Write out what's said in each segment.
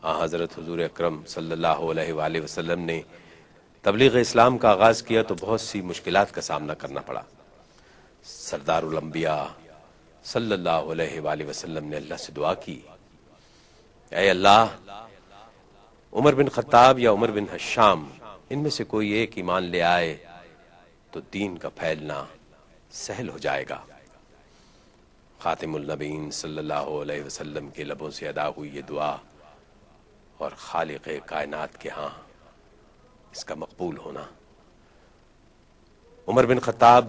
حضرت حضور اکرم صلی اللہ علیہ وآلہ وسلم نے تبلیغ اسلام کا آغاز کیا تو بہت سی مشکلات کا سامنا کرنا پڑا۔ سردار الانبیاء صلی اللہ علیہ وآلہ وسلم نے اللہ سے دعا کی، اے اللہ، عمر بن خطاب یا عمر بن حشام ان میں سے کوئی ایک ایمان لے آئے تو دین کا پھیلنا سہل ہو جائے گا۔ خاتم النبیین صلی اللہ علیہ وسلم کے لبوں سے ادا ہوئی یہ دعا اور خالق کائنات کے ہاں اس کا مقبول ہونا۔ عمر بن خطاب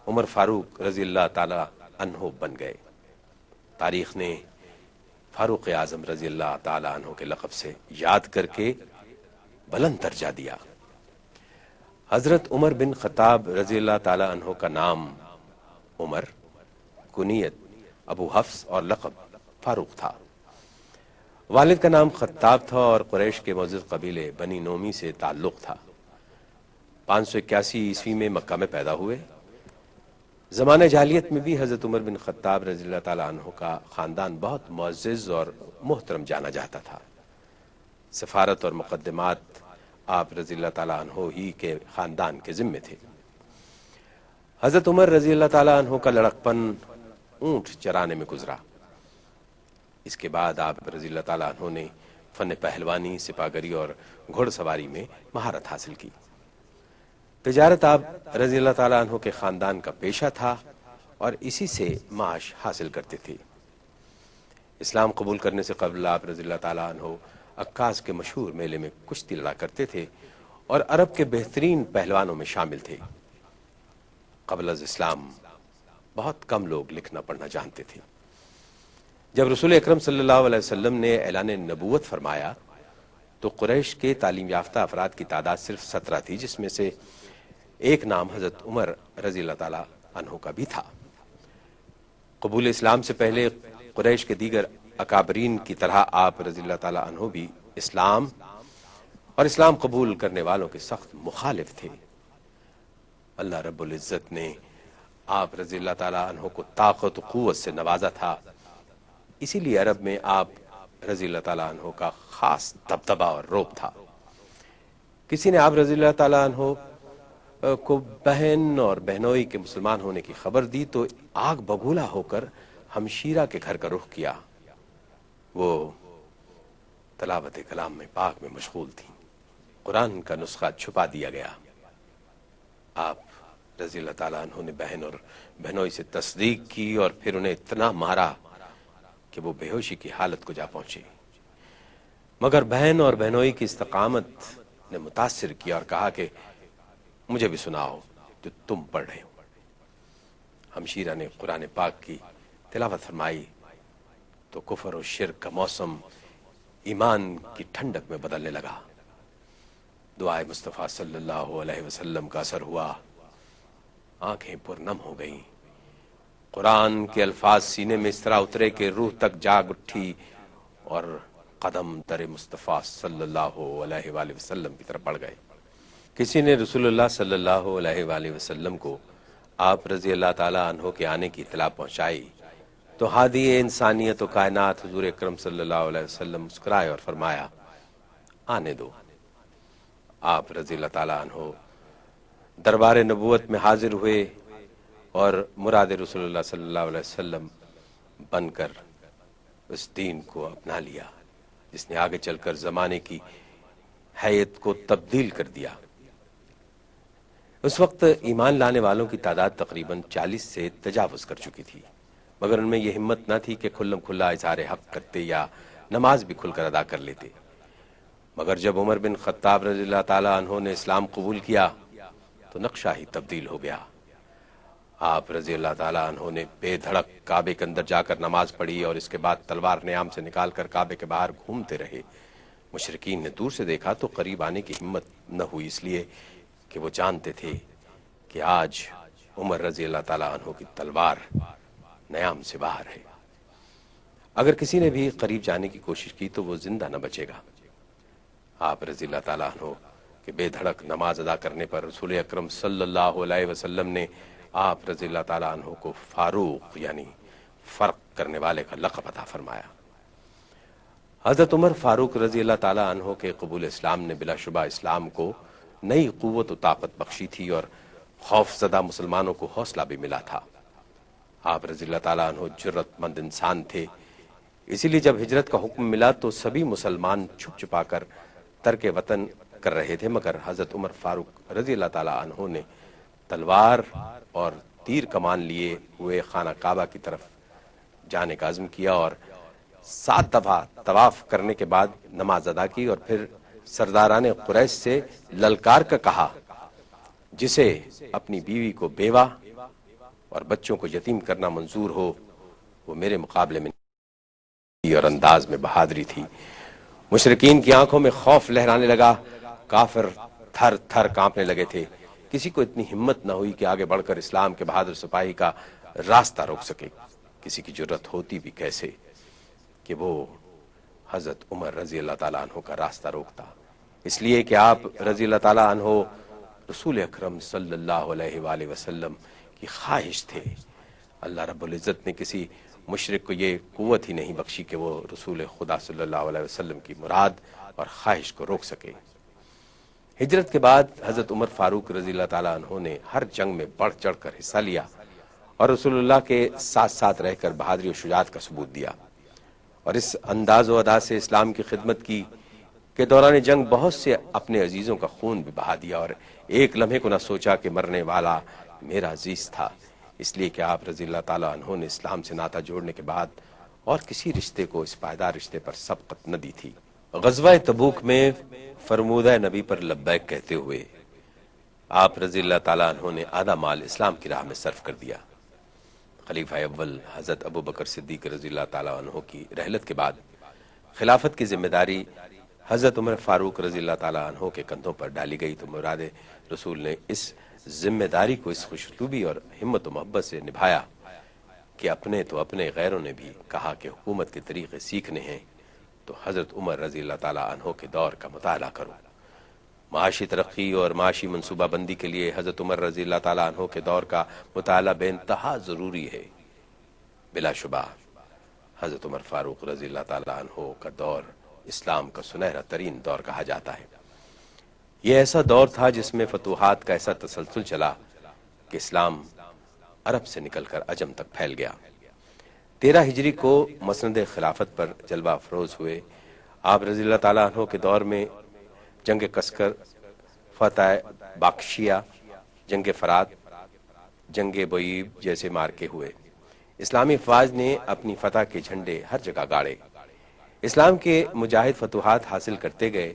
عمر فاروق رضی اللہ تعالی عنہ بن گئے۔ تاریخ نے فاروق اعظم رضی اللہ تعالی عنہ کے لقب سے یاد کر کے بلند درجہ دیا۔ حضرت عمر بن خطاب رضی اللہ تعالی عنہ کا نام عمر، کنیت ابو حفص اور لقب فاروق تھا۔ والد کا نام خطاب تھا اور قریش کے معزز قبیلے بنی نومی سے تعلق تھا۔ 581 عیسوی میں مکہ میں پیدا ہوئے۔ زمانہ جاہلیت میں بھی حضرت عمر بن خطاب رضی اللہ تعالیٰ عنہ کا خاندان بہت معزز اور محترم جانا جاتا تھا۔ سفارت اور مقدمات آپ رضی اللہ تعالیٰ عنہ ہی کے خاندان کے ذمے تھے۔ حضرت عمر رضی اللہ تعالیٰ عنہ کا لڑکپن اونٹ چرانے میں گزرا۔ اس کے بعد آپ رضی اللہ تعالیٰ عنہ نے فن پہلوانی، سپاہگری اور گھوڑ سواری میں مہارت حاصل کی۔ تجارت آپ رضی اللہ تعالیٰ عنہ کے خاندان کا پیشہ تھا اور اسی سے معاش حاصل کرتے تھے۔ اسلام قبول کرنے سے قبل آپ رضی اللہ تعالیٰ عنہ عکاظ کے مشہور میلے میں کشتی لڑا کرتے تھے اور عرب کے بہترین پہلوانوں میں شامل تھے۔ قبل از اسلام بہت کم لوگ لکھنا پڑھنا جانتے تھے۔ جب رسول اکرم صلی اللہ علیہ وسلم نے اعلان نبوت فرمایا تو قریش کے تعلیم یافتہ افراد کی تعداد صرف 17 تھی، جس میں سے ایک نام حضرت عمر رضی اللہ تعالیٰ عنہ کا بھی تھا۔ قبول اسلام سے پہلے قریش کے دیگر اکابرین کی طرح آپ رضی اللہ تعالیٰ عنہ بھی اسلام اور اسلام قبول کرنے والوں کے سخت مخالف تھے۔ اللہ رب العزت نے آپ رضی اللہ تعالیٰ عنہ کو طاقت و قوت سے نوازا تھا، اسی لیے عرب میں آپ رضی اللہ تعالیٰ عنہ کا خاص دبدبہ اور رعب تھا۔ کسی نے آپ رضی اللہ تعالیٰ عنہ کو بہن اور بہنوئی کے مسلمان ہونے کی خبر دی تو آگ ببولا ہو کر ہمشیرہ کے گھر کا رخ کیا۔ وہ تلاوت کلام میں پاک میں مشغول تھی۔ قرآن کا نسخہ چھپا دیا گیا۔ آپ رضی اللہ تعالیٰ عنہ نے بہن اور بہنوئی سے تصدیق کی اور پھر انہیں اتنا مارا کہ وہ بے ہوشی کی حالت کو جا پہنچے، مگر بہن اور بہنوئی کی استقامت نے متاثر کیا اور کہا کہ مجھے بھی سناؤ جو تم پڑھ رہے ہو۔ ہمشیرہ نے قرآن پاک کی تلاوت فرمائی تو کفر و شرک کا موسم ایمان کی ٹھنڈک میں بدلنے لگا۔ دعائے مصطفیٰ صلی اللہ علیہ وسلم کا اثر ہوا، آنکھیں پرنم ہو گئیں، قرآن کے الفاظ سینے میں اس طرح اترے کہ روح تک جاگ اٹھی اور قدم در مصطفیٰ صلی اللہ علیہ وآلہ وسلم کی طرف بڑھ گئے۔ کسی نے رسول اللہ صلی اللہ علیہ وآلہ وسلم کو آپ رضی اللہ تعالیٰ عنہ کے آنے کی اطلاع پہنچائی تو ہادی انسانیت و کائنات حضور اکرم صلی اللہ علیہ وسلم مسکرائے اور فرمایا، آنے دو۔ آپ رضی اللہ تعالیٰ عنہ دربار نبوت میں حاضر ہوئے اور مراد رسول اللہ صلی اللہ علیہ وسلم بن کر اس دین کو اپنا لیا جس نے آگے چل کر زمانے کی حیت کو تبدیل کر دیا۔ اس وقت ایمان لانے والوں کی تعداد تقریباً 40 سے تجاوز کر چکی تھی، مگر ان میں یہ ہمت نہ تھی کہ کھلم کھلا اظہار حق کرتے یا نماز بھی کھل کر ادا کر لیتے۔ مگر جب عمر بن خطاب رضی اللہ تعالیٰ عنہ نے اسلام قبول کیا تو نقشہ ہی تبدیل ہو گیا۔ آپ رضی اللہ تعالیٰ عنہ نے بے دھڑک کعبے کے اندر جا کر نماز پڑھی اور اس کے بعد تلوار نیام سے نکال کر کعبے کے باہر گھومتے رہے۔ مشرکین نے دور سے دیکھا تو قریب آنے کی ہمت نہ ہوئی، اس لیے کہ وہ جانتے تھے کہ آج عمر رضی اللہ تعالیٰ عنہ کی تلوار نیام سے باہر ہے۔ اگر کسی نے بھی قریب جانے کی کوشش کی تو وہ زندہ نہ بچے گا۔ آپ رضی اللہ تعالیٰ عنہ کہ بے دھڑک نماز ادا کرنے پر رسول اکرم صلی اللہ علیہ وسلم نے آپ رضی اللہ تعالیٰ عنہ کو فاروق یعنی فرق کرنے والے کا لقب عطا فرمایا۔ حضرت عمر فاروق رضی اللہ تعالیٰ عنہ کے قبول اسلام نے بلا شبہ اسلام کو نئی قوت و طاقت بخشی تھی اور خوف زدہ مسلمانوں کو حوصلہ بھی ملا تھا۔ آپ رضی اللہ تعالیٰ عنہ جرت مند انسان تھے، اسی لیے جب ہجرت کا حکم ملا تو سبھی مسلمان چھپ چھپا کر ترک وطن کر رہے تھے، مگر حضرت عمر فاروق رضی اللہ تعالیٰ عنہ نے تلوار اور تیر کمان لیے ہوئے خانہ کعبہ کی طرف جانے کا عزم کیا اور 7 دفعہ طواف کرنے کے بعد نماز ادا کی اور پھر سرداران قریش سے للکار کر کہا، جسے اپنی بیوی کو بیوہ اور بچوں کو یتیم کرنا منظور ہو وہ میرے مقابلے میں اور انداز میں بہادری تھی۔ مشرکین کی آنکھوں میں خوف لہرانے لگا، کافر تھر تھر کانپنے لگے تھے۔ کسی کو اتنی ہمت نہ ہوئی کہ آگے بڑھ کر اسلام کے بہادر سپاہی کا راستہ روک سکے۔ کسی کی جرت ہوتی بھی کیسے کہ وہ حضرت عمر رضی اللہ تعالیٰ عنہ کا راستہ روکتا، اس لیے کہ آپ رضی اللہ تعالیٰ عنہ رسول اکرم صلی اللہ علیہ وآلہ وسلم کی خواہش تھے۔ اللہ رب العزت نے کسی مشرک کو یہ قوت ہی نہیں بخشی کہ وہ رسول خدا صلی اللہ علیہ وسلم کی مراد اور خواہش کو روک سکے۔ ہجرت کے بعد حضرت عمر فاروق رضی اللہ تعالیٰ عنہ نے ہر جنگ میں بڑھ چڑھ کر حصہ لیا اور رسول اللہ کے ساتھ ساتھ رہ کر بہادری و شجاعت کا ثبوت دیا، اور اس انداز و ادا سے اسلام کی خدمت کی کہ دوران جنگ بہت سے اپنے عزیزوں کا خون بھی بہا دیا، اور ایک لمحے کو نہ سوچا کہ مرنے والا میرا عزیز تھا، اس لیے کہ آپ رضی اللہ تعالیٰ عنہ نے اسلام سے ناطہ جوڑنے کے بعد اور کسی رشتے کو اس پائیدار رشتے پر سبقت نہ دی تھی۔ غزوہ تبوک میں فرمودہ نبی پر لبیک کہتے ہوئے آپ رضی اللہ تعالیٰ عنہ نے آدھا مال اسلام کی راہ میں صرف کر دیا۔ خلیفہ اول حضرت ابو بکر صدیق رضی اللہ تعالیٰ عنہ کی رحلت کے بعد خلافت کی ذمہ داری حضرت عمر فاروق رضی اللہ تعالیٰ عنہ کے کندھوں پر ڈالی گئی تو مراد رسول نے اس ذمہ داری کو اس خوشطبی اور ہمت و محبت سے نبھایا کہ اپنے تو اپنے غیروں نے بھی کہا کہ حکومت کے طریقے سیکھنے ہیں تو حضرت عمر رضی اللہ تعالیٰ عنہ کے دور کا مطالعہ کرو۔ معاشی ترقی اور معاشی منصوبہ بندی کے لیے حضرت عمر رضی اللہ تعالیٰ عنہ کے دور کا مطالعہ بے انتہا ضروری ہے۔ بلا شبہ حضرت عمر فاروق رضی اللہ تعالیٰ عنہ کا دور اسلام کا سنہرا ترین دور کہا جاتا ہے۔ یہ ایسا دور تھا جس میں فتوحات کا ایسا تسلسل چلا کہ اسلام عرب سے نکل کر عجم تک پھیل گیا۔ 13 ہجری کو مسند خلافت پر جلوہ افروز ہوئے آپ رضی اللہ تعالیٰ عنہ کے دور میں جنگ کسکر، فتح باکشیہ، جنگ فرات، جنگ بوئیب جیسے مارکے ہوئے۔ اسلامی افواج نے اپنی فتح کے جھنڈے ہر جگہ گاڑے، اسلام کے مجاہد فتوحات حاصل کرتے گئے،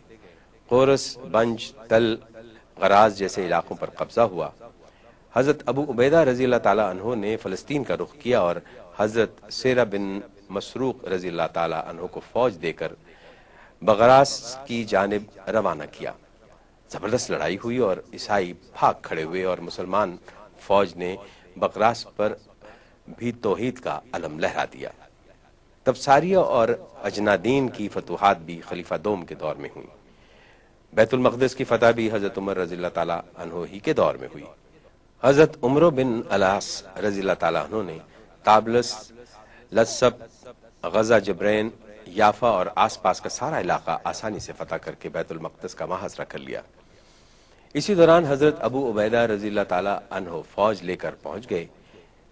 قورس، بنج، تل، غراز جیسے علاقوں پر قبضہ ہوا۔ حضرت ابو عبیدہ رضی اللہ تعالیٰ عنہ نے فلسطین کا رخ کیا اور حضرت سیرہ بن مسروق رضی اللہ تعالیٰ عنہ کو فوج دے کر بغراس کی جانب روانہ کیا۔ زبردست لڑائی ہوئی اور عیسائی بھاگ کھڑے ہوئے اور مسلمان فوج نے بغراس پر بھی توحید کا علم لہرا دیا۔ تب ساریہ اور اجنادین کی فتوحات بھی خلیفہ دوم کے دور میں ہوئی۔ بیت المقدس کی فتح بھی حضرت عمر رضی اللہ تعالیٰ عنہ ہی کے دور میں ہوئی۔ حضرت عمرو بن الاس رضی اللہ تعالیٰ عنہ نے طابلس، لسب، غزہ جبرین، یافا اور آس پاس کا سارا علاقہ آسانی سے فتح کر کے بیت المقدس کا محاصرہ کر لیا۔ اسی دوران حضرت ابو عبیدہ رضی اللہ تعالیٰ عنہ فوج لے کر پہنچ گئے۔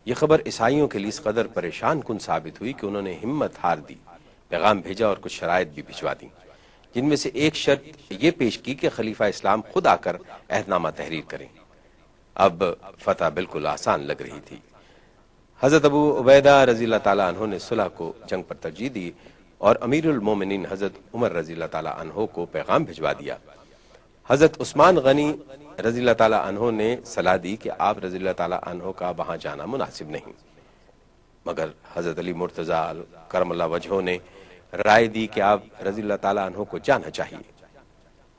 یہ خبر عیسائیوں کے لیے اس قدر پریشان کن ثابت ہوئی کہ انہوں نے ہمت ہار دی، پیغام بھیجا اور کچھ شرائط بھی بھجوا دیں، جن میں سے ایک شرط یہ پیش کی کہ خلیفہ اسلام خود آ کر عہد نامہ تحریر کریں۔ اب فتح بالکل آسان لگ رہی تھی۔ حضرت ابو عبیدہ رضی اللہ تعالیٰ عنہ نے صلح کو جنگ پر ترجیح دی اور امیر المومنین حضرت عمر رضی اللہ تعالیٰ عنہ کو پیغام بھجوا دیا۔ حضرت عثمان غنی رضی اللہ تعالیٰ عنہ نے صلاح دی کہ آپ رضی اللہ تعالیٰ عنہ کا وہاں جانا مناسب نہیں، مگر حضرت علی مرتضیٰ کرم اللہ وجہہ نے رائے دی کہ آپ رضی اللہ تعالیٰ عنہ کو جانا چاہیے۔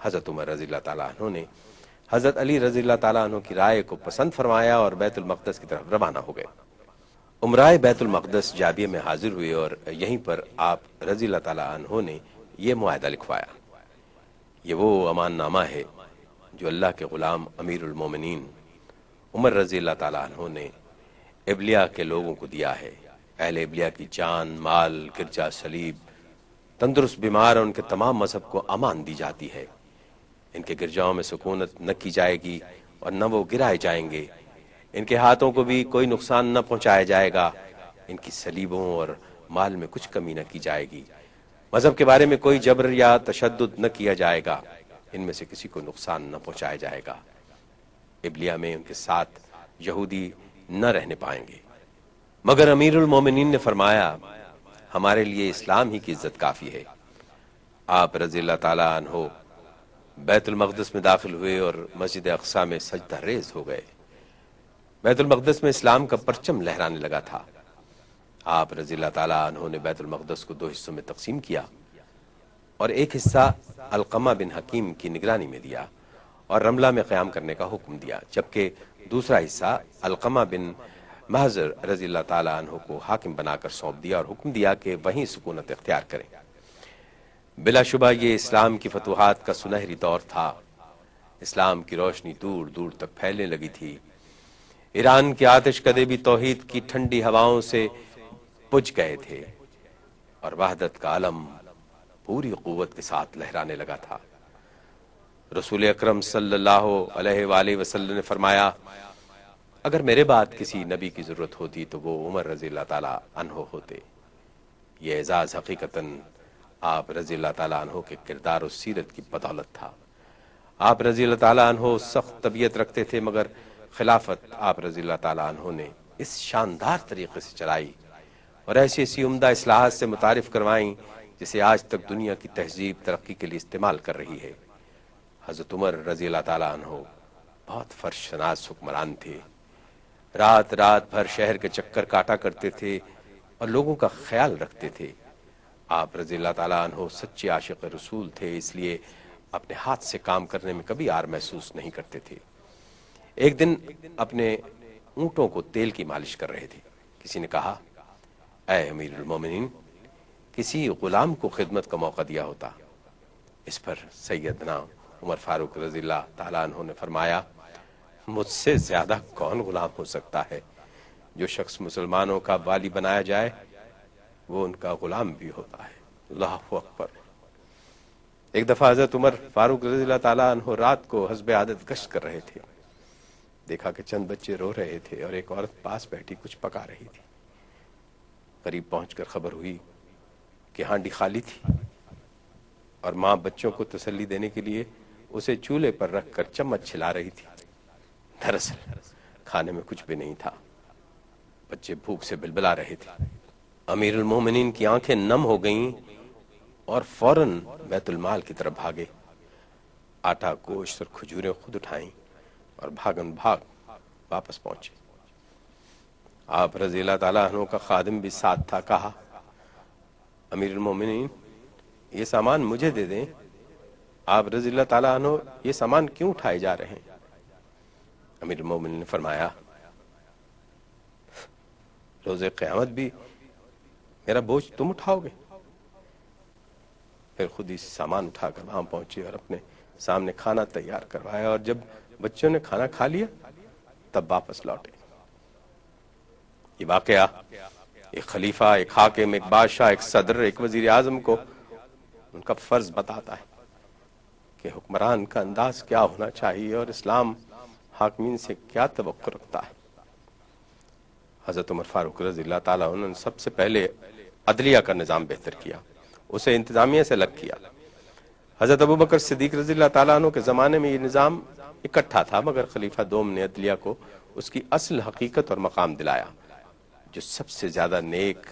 حضرت عمر رضی اللہ تعالیٰ عنہ نے حضرت علی رضی اللہ تعالیٰ عنہ کی رائے کو پسند فرمایا اور بیت المقدس کی طرف روانہ ہو گئے۔ عمرائے بیت المقدس جابیہ میں حاضر ہوئے اور یہیں پر آپ رضی اللہ تعالیٰ عنہ نے یہ معاہدہ لکھوایا۔ یہ وہ امان نامہ ہے جو اللہ کے غلام امیر المومنین عمر رضی اللہ تعالیٰ عنہ نے ابلیاء کے لوگوں کو دیا ہے۔ اہل ابلیاء کی جان، مال، گرجا، صلیب، تندرست بیمار اور ان کے تمام مذہب کو امان دی جاتی ہے۔ ان کے گرجاؤں میں سکونت نہ کی جائے گی اور نہ وہ گرائے جائیں گے۔ ان کے ہاتھوں کو بھی کوئی نقصان نہ پہنچایا جائے گا۔ ان کی سلیبوں اور مال میں کچھ کمی نہ کی جائے گی۔ مذہب کے بارے میں کوئی جبر یا تشدد نہ کیا جائے گا۔ ان میں سے کسی کو نقصان نہ پہنچایا جائے گا۔ ابلیہ میں ان کے ساتھ یہودی نہ رہنے پائیں گے۔ مگر امیر المومنین نے فرمایا ہمارے لیے اسلام ہی کی عزت کافی ہے۔ آپ رضی اللہ تعالیٰ عنہ بیت المقدس میں داخل ہوئے اور مسجد اقصی میں سجدہ ریز ہو گئے۔ بیت المقدس میں اسلام کا پرچم لہرانے لگا تھا۔ آپ رضی اللہ تعالیٰ عنہ نے بیت المقدس کو 2 حصوں میں تقسیم کیا اور ایک حصہ علقمہ بن حکیم کی نگرانی میں دیا اور رملہ میں قیام کرنے کا حکم دیا، جبکہ دوسرا حصہ علقمہ بن محضر رضی اللہ تعالیٰ عنہ کو حاکم بنا کر سونپ دیا اور حکم دیا کہ وہیں سکونت اختیار کریں۔ بلا شبہ یہ اسلام کی فتوحات کا سنہری دور تھا۔ اسلام کی روشنی دور دور تک پھیلنے لگی تھی۔ ایران کے آتش کدے بھی توحید کی ٹھنڈی ہواؤں سے بجھ گئے تھے اور وحدت کا علم پوری قوت کے ساتھ لہرانے لگا تھا۔ رسول اکرم صلی اللہ علیہ وآلہ وسلم نے فرمایا اگر میرے بعد کسی نبی کی ضرورت ہوتی تو وہ عمر رضی اللہ تعالیٰ عنہ ہوتے۔ یہ اعزاز حقیقتاً آپ رضی اللہ تعالیٰ عنہ کے کردار و سیرت کی بدولت تھا۔ آپ رضی اللہ تعالیٰ عنہ سخت طبیعت رکھتے تھے، مگر خلافت آپ رضی اللہ تعالیٰ عنہ نے اس شاندار طریقے سے چلائی اور ایسی عمدہ اصلاحات سے متعارف کروائیں جسے آج تک دنیا کی تہذیب ترقی کے لیے استعمال کر رہی ہے۔ حضرت عمر رضی اللہ تعالیٰ عنہ بہت فرش شناس حکمران تھے۔ رات رات بھر شہر کے چکر کاٹا کرتے تھے اور لوگوں کا خیال رکھتے تھے۔ آپ رضی اللہ تعالیٰ عنہ سچے عاشق رسول تھے، اس لیے اپنے ہاتھ سے کام کرنے میں کبھی عار محسوس نہیں کرتے تھے۔ ایک دن اپنے اونٹوں کو تیل کی مالش کر رہے تھے۔ کسی نے کہا اے امیر المومنین، کسی غلام کو خدمت کا موقع دیا ہوتا۔ اس پر سیدنا عمر فاروق رضی اللہ تعالیٰ عنہ نے فرمایا مجھ سے زیادہ کون غلام ہو سکتا ہے؟ جو شخص مسلمانوں کا والی بنایا جائے وہ ان کا غلام بھی ہوتا ہے۔ اللہ اکبر۔ ایک دفعہ حضرت عمر فاروق رضی اللہ تعالیٰ عنہ رات کو حسب عادت گشت کر رہے تھے۔ دیکھا کہ چند بچے رو رہے تھے اور ایک عورت پاس بیٹھی کچھ پکا رہی تھی۔ قریب پہنچ کر خبر ہوئی کہ ہانڈی خالی تھی اور ماں بچوں کو تسلی دینے کے لیے اسے چولہے پر رکھ کر چمچ چھلا رہی تھی۔ دراصل کھانے میں کچھ بھی نہیں تھا۔ بچے بھوک سے بلبلا رہے تھے۔ امیر المومنین کی آنکھیں نم ہو گئیں اور فوراً بیت المال کی طرف بھاگے۔ آٹا، گوشت اور کھجوریں خود اٹھائیں اور بھاگن بھاگ واپس پہنچے۔ آپ رضی اللہ تعالیٰ عنہ کا خادم بھی ساتھ تھا۔ کہا امیر المومنین یہ سامان مجھے دے دیں۔ آپ رضی اللہ تعالیٰ عنہ یہ سامان کیوں اٹھائے جا رہے ہیں؟ امیر المومنین نے فرمایا روز قیامت بھی میرا بوجھ تم اٹھاؤ گے؟ پھر خود ہی سامان اٹھا کر وہاں پہنچے اور اپنے سامنے کھانا تیار کروایا، اور جب بچوں نے کھانا کھا لیا تب واپس لوٹے۔ یہ واقعہ ایک خلیفہ، ایک حاکم، ایک بادشاہ، ایک صدر، ایک وزیر اعظم کو ان کا فرض بتاتا ہے کہ حکمران کا انداز کیا ہونا چاہیے اور اسلام حاکمین سے کیا توقع رکھتا ہے۔ حضرت عمر فاروق رضی اللہ تعالیٰ عنہ نے سب سے پہلے عدلیہ کا نظام بہتر کیا، اسے انتظامیہ سے الگ کیا۔ حضرت ابوبکر صدیق رضی اللہ تعالیٰ عنہ کے زمانے میں یہ نظام اکٹھا تھا، مگر خلیفہ دوم نے عدلیہ کو اس کی اصل حقیقت اور مقام دلایا۔ جو سب سے زیادہ نیک،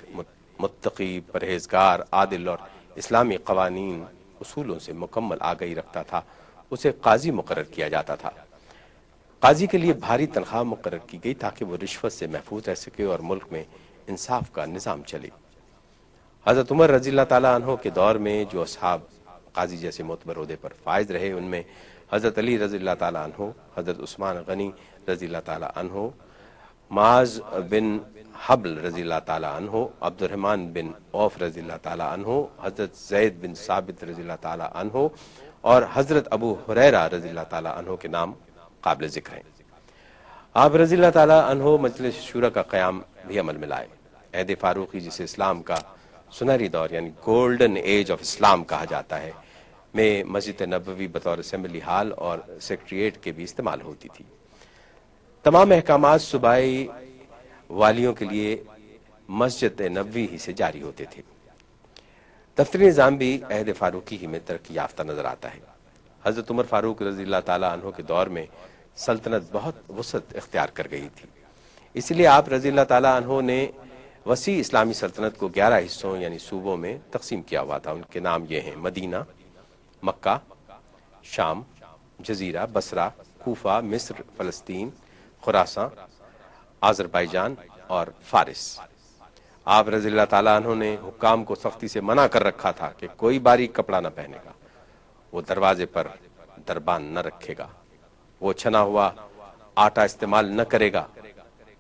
متقی، پرہیزگار، عادل اور اسلامی قوانین اصولوں سے مکمل آگاہی رکھتا تھا اسے قاضی مقرر کیا جاتا تھا۔ قاضی کے لیے بھاری تنخواہ مقرر کی گئی تاکہ وہ رشوت سے محفوظ رہ سکے اور ملک میں انصاف کا نظام چلے۔ حضرت عمر رضی اللہ تعالیٰ عنہ کے دور میں جو اصحاب قاضی جیسے معتبر عہدے پر فائز رہے ان میں حضرت علی رضی اللہ تعالیٰ عنہ، حضرت عثمان غنی رضی اللہ تعالیٰ عنہ، معاذ بن حبل رضی اللہ تعالیٰ عنہ، عبد الرحمن بن عوف رضی اللہ تعالیٰ عنہ، حضرت زید بن ثابت رضی اللہ تعالیٰ عنہ اور حضرت ابو ہریرہ رضی اللہ تعالیٰ عنہ کے نام قابل ذکر ہیں۔ آپ رضی اللہ تعالیٰ عنہ مجلس شورا کا قیام بھی عمل میں لائے۔ عہد فاروقی جسے اسلام کا سنہری دور یعنی گولڈن ایج آف اسلام کہا جاتا ہے میں مسجد نبوی بطور اسمبلی ہال اور سیکریٹریٹ کے بھی استعمال ہوتی تھی۔ تمام احکامات صوبائی والیوں کے لیے مسجد نبوی ہی سے جاری ہوتے تھے۔ دفتری نظام بھی عہد فاروقی ہی میں ترقی یافتہ نظر آتا ہے۔ حضرت عمر فاروق رضی اللہ تعالیٰ عنہ کے دور میں سلطنت بہت وسعت اختیار کر گئی تھی، اس لیے آپ رضی اللہ تعالیٰ عنہ نے وسیع اسلامی سلطنت کو 11 حصوں یعنی صوبوں میں تقسیم کیا ہوا تھا۔ ان کے نام یہ ہیں: مدینہ، مکہ، شام، جزیرہ، بصرہ، کوفہ، مصر، فلسطین، خراساں، آذربائیجان اور فارس۔ آپ رضی اللہ تعالیٰ عنہ نے حکام کو سختی سے منع کر رکھا تھا کہ کوئی باریک کپڑا نہ پہنے گا، وہ دروازے پر دربان نہ رکھے گا، وہ چھنا ہوا آٹا استعمال نہ کرے گا،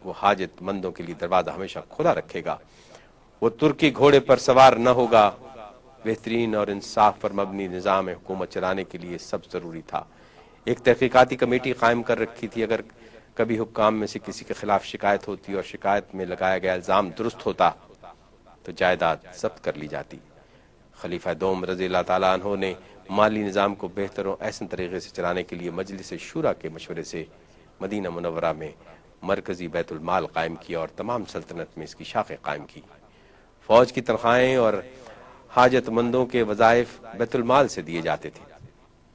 وہ حاجت مندوں کے لیے دروازہ ہمیشہ کھلا رکھے گا، وہ ترکی گھوڑے پر سوار نہ ہوگا۔ بہترین اور انصاف پر مبنی نظام حکومت چلانے کے لیے سب ضروری تھا۔ ایک تحقیقاتی کمیٹی قائم کر رکھی تھی، اگر کبھی حکام میں سے کسی کے خلاف شکایت ہوتی اور شکایت میں لگایا گیا الزام درست ہوتا تو جائیداد ضبط کر لی جاتی۔ خلیفہ دوم رضی اللہ تعالیٰ عنہ نے مالی نظام کو بہتر اور احسن طریقے سے چلانے کے لیے مجلس شورا کے مشورے سے مدینہ منورہ میں مرکزی بیت المال قائم کیا اور تمام سلطنت میں اس کی شاخیں قائم کی۔ فوج کی تنخواہیں اور حاجت مندوں کے وظائف بیت المال سے دیے جاتے تھے۔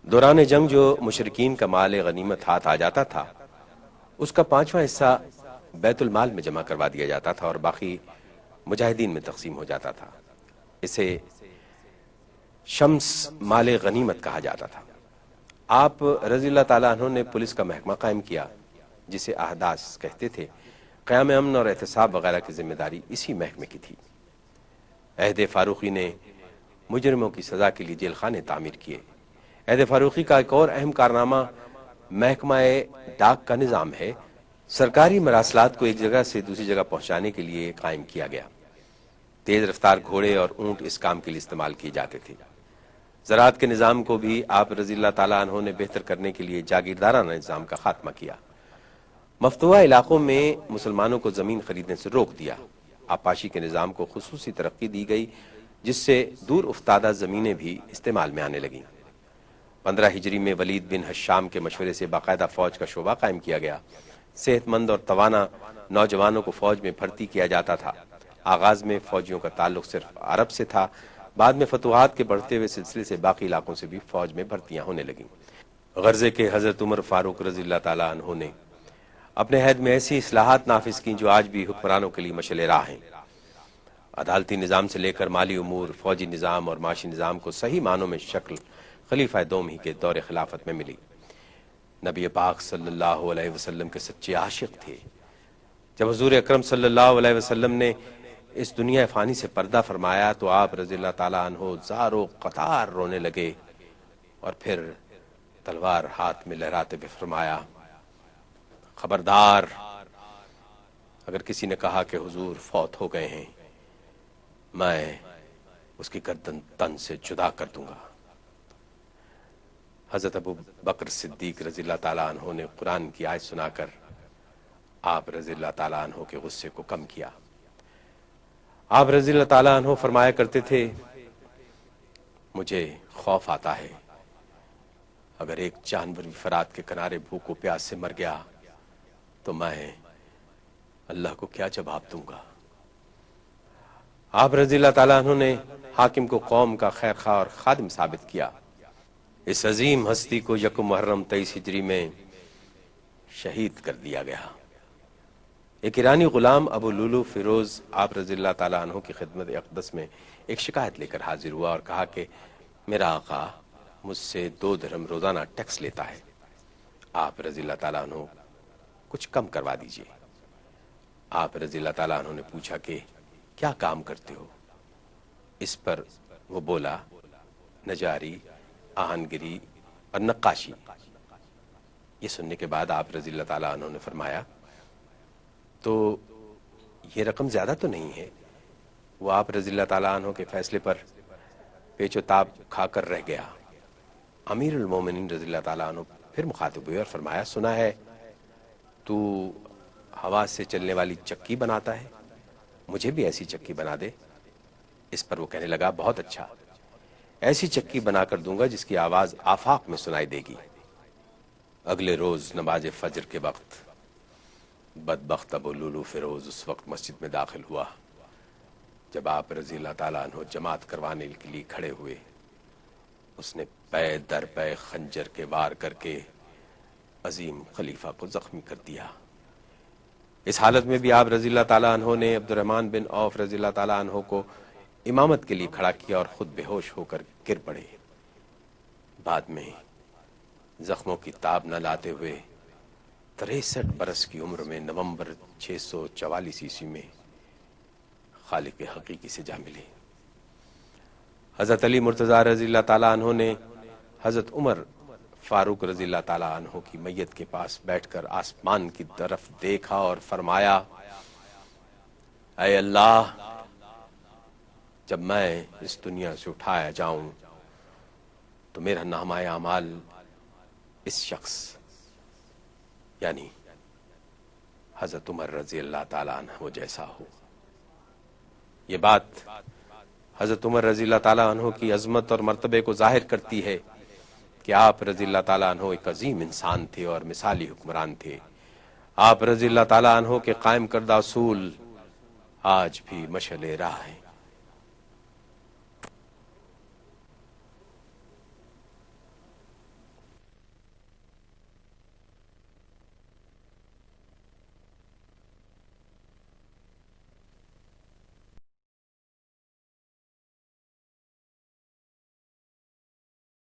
دوران جنگ جو مشرکین کا مال غنیمت ہاتھ آ جاتا تھا، اس کا 5واں حصہ بیت المال میں جمع کروا دیا جاتا تھا اور باقی مجاہدین میں تقسیم ہو جاتا تھا۔ اسے شمس مال غنیمت کہا جاتا تھا۔ آپ رضی اللہ تعالیٰ عنہ نے پولیس کا محکمہ قائم کیا جسے احداث کہتے تھے۔ قیام امن اور احتساب وغیرہ کی ذمہ داری اسی محکمے کی تھی۔ عہد فاروقی نے مجرموں کی سزا کے لیے جیل خانے تعمیر کیے۔ عہد فاروقی کا ایک اور اہم کارنامہ محکمہ ڈاک کا نظام ہے۔ سرکاری مراسلات کو ایک جگہ سے دوسری جگہ پہنچانے کے لیے قائم کیا گیا۔ تیز رفتار گھوڑے اور اونٹ اس کام کے لیے استعمال کیے جاتے تھے۔ زراعت کے نظام کو بھی آپ رضی اللہ تعالیٰ عنہ نے بہتر کرنے کے لیے جاگیردارانہ نظام کا خاتمہ کیا۔ مفتوحہ علاقوں میں مسلمانوں کو زمین خریدنے سے روک دیا۔ آپاشی کے نظام کو خصوصی ترقی دی گئی جس سے دور افتادہ زمینیں بھی استعمال میں آنے لگیں۔ 15 ہجری میں ولید بن حشام کے مشورے سے باقاعدہ فوج کا شعبہ قائم کیا گیا۔ صحت مند اور توانا نوجوانوں کو فوج میں بھرتی کیا جاتا تھا۔ آغاز میں فوجیوں کا تعلق صرف عرب سے تھا، بعد میں فتوحات کے بڑھتے ہوئے سلسلے سے باقی علاقوں سے بھی فوج میں بھرتیاں ہونے لگیں۔ غرضے کہ حضرت عمر فاروق رضی اللہ تعالیٰ عنہ نے اپنے عہد میں ایسی اصلاحات نافذ کی جو آج بھی حکمرانوں کے لیے مشعل راہ ہیں۔ عدالتی نظام سے لے کر مالی امور، فوجی نظام اور معاشی نظام کو صحیح معنوں میں شکل خلیفہ دوم ہی کے دور خلافت میں ملی۔ نبی پاک صلی اللہ علیہ وسلم کے سچے عاشق تھے۔ جب حضور اکرم صلی اللہ علیہ وسلم نے اس دنیا فانی سے پردہ فرمایا تو آپ رضی اللہ تعالیٰ عنہ زار و قطار رونے لگے اور پھر تلوار ہاتھ میں لہراتے ہوئے فرمایا، خبردار، اگر کسی نے کہا کہ حضور فوت ہو گئے ہیں، میں اس کی گردن تن سے جدا کر دوں گا۔ حضرت ابو بکر صدیق رضی اللہ تعالیٰ عنہ نے قرآن کی آیت سنا کر آپ رضی اللہ تعالیٰ عنہ کے غصے کو کم کیا۔ آپ رضی اللہ تعالیٰ عنہ فرمایا کرتے تھے، مجھے خوف آتا ہے اگر ایک جانور بھی فرات کے کنارے بھوک و پیاس سے مر گیا تو میں اللہ کو کیا جواب دوں گا۔ آپ رضی اللہ تعالیٰ عنہ نے حاکم کو قوم کا خیر خواہ اور خادم ثابت کیا۔ اس عظیم ہستی کو یکم محرم 23 ہجری میں شہید کر دیا گیا۔ ایک ایرانی غلام ابو لولو فیروز آپ رضی اللہ تعالیٰ عنہ کی خدمت اقدس میں ایک شکایت لے کر حاضر ہوا اور کہا کہ میرا آقا مجھ سے 2 درہم روزانہ ٹیکس لیتا ہے، آپ رضی اللہ تعالیٰ عنہ کچھ کم کروا دیجئے۔ آپ رضی اللہ تعالیٰ عنہ نے پوچھا کہ کیا کام کرتے ہو؟ اس پر وہ بولا، نجاری، آہنگری اور نقاشی۔ یہ سننے کے بعد آپ رضی اللہ تعالیٰ عنہ نے فرمایا، تو یہ رقم زیادہ تو نہیں ہے؟ وہ آپ رضی اللہ تعالیٰ عنہ کے فیصلے پر پیچ و تاب کھا کر رہ گیا۔ امیر المومنین رضی اللہ تعالیٰ عنہ پھر مخاطب ہوئے اور فرمایا، سنا ہے تو ہوا سے چلنے والی چکی بناتا ہے، مجھے بھی ایسی چکی بنا دے۔ اس پر وہ کہنے لگا بہت اچھا، ایسی چکی بنا کر دوں گا جس کی آواز آفاق میں سنائی دے گی۔ اگلے روز نماز فجر کے وقت بدبخت ابو لولو فیروز اس وقت مسجد میں داخل ہوا جب آپ رضی اللہ تعالیٰ عنہ جماعت کروانے کے لیے کھڑے ہوئے۔ اس نے پے در پے خنجر کے وار کر کے عظیم خلیفہ کو زخمی کر دیا۔ اس حالت میں بھی آپ رضی اللہ تعالیٰ عنہ نے عبد الرحمن بن عوف رضی اللہ تعالیٰ عنہ کو امامت کے لیے کھڑا کیا اور خود بے ہوش ہو کر گر پڑے۔ بعد میں زخموں کی تاب نہ لاتے ہوئے 63 برس کی عمر میں نومبر 644 عیسوی میں خالق حقیقی سے جا ملے۔ حضرت علی مرتضیٰ رضی اللہ تعالیٰ عنہ نے حضرت عمر فاروق رضی اللہ تعالیٰ عنہ کی میت کے پاس بیٹھ کر آسمان کی طرف دیکھا اور فرمایا، اے اللہ، جب میں اس دنیا سے اٹھایا جاؤں تو میرا نامہ اعمال اس شخص یعنی حضرت عمر رضی اللہ تعالیٰ عنہ جیسا ہو۔ یہ بات حضرت عمر رضی اللہ تعالیٰ عنہ کی عظمت اور مرتبے کو ظاہر کرتی ہے کہ آپ رضی اللہ تعالیٰ عنہ ایک عظیم انسان تھے اور مثالی حکمران تھے۔ آپ رضی اللہ تعالیٰ عنہ کے قائم کردہ اصول آج بھی مشعل راہ ہیں۔